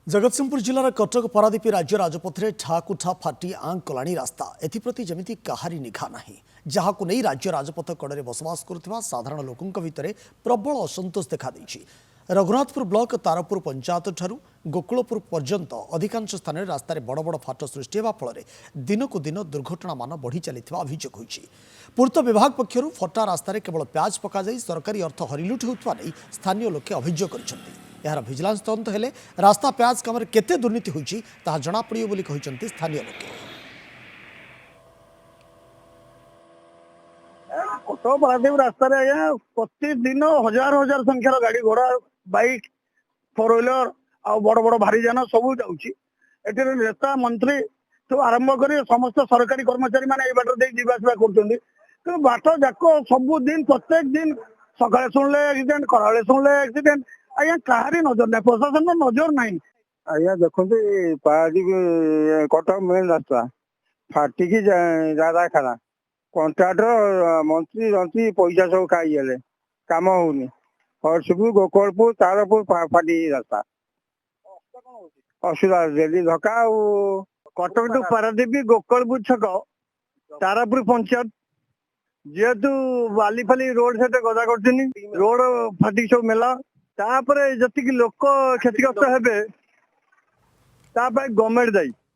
जगतसिंहपुर जिलार कटक पारादीप राज्य राजपथ में ठाकुठा फाटी आं कलाणी रास्ता एप्रति जमी कहारी निघा ना जहाँ नहीं राज्य राजपथ कड़े बसवास करुवा साधारण लोकों भितर प्रबल असंतोष देखा रघुनाथपुर ब्लॉक तारपुर पंचायत ठारू गोकुलपुर पर्यंत अधिकांश स्थान रास्त बड़ बड़ फाट सृष्टि होगा फल दिनकू दिन दुर्घटना मान बढ़ी चली अभियोग होती। पूर्त विभाग पक्षर फटा रास्त केवल प्याज पक सरकारी अर्थ हरिलुट होता नहीं स्थानीय लोके अभियोग कर यार भिजिलांस तदंत हेले रास्ता प्याज काम केते दुर्नीति होईछि ताहा जणा पड़ियो बोली कहिसंती स्थानीय लोके। कटक पारादीप रास्ता आज्ञा प्रतिदिन हजार हजार संख्यार गाड़ी घोड़ा बाइक फोर व्हीलर आ बड़ बड़ भारी जान सब जाऊँगी नेता मंत्री तो आरंभ कर समस्त सरकारी कर्मचारी मैंने बाट जावासवा कर बाट जाक सबुदिन प्रत्येक दिन सकाଳେ शुणिले एक्सीडेंट खराबे शुणिले एक्सीडेंट आज्ञा कहारी नजर ना प्रशासन नजर ना आज्ञा देखते पारादीप कटक मेन रास्ता फाटिकी ज्यादा खरा कंट्राक्टर मंत्री मंत्री पैसा सब खाई कम होनी हरसुपुर गोकलपुर तारपुर फाटी रास्ता असुविधा डेली धक्का कटक टू पारादीप गोकलपुर छक तारापुर पंचायत जेहेतु बाली फाली रोड से गदा कर रोड फाटी सब मेला तापर जतिक लोक क्षतिग्रस्त हेबे गवर्नमेंट दायी।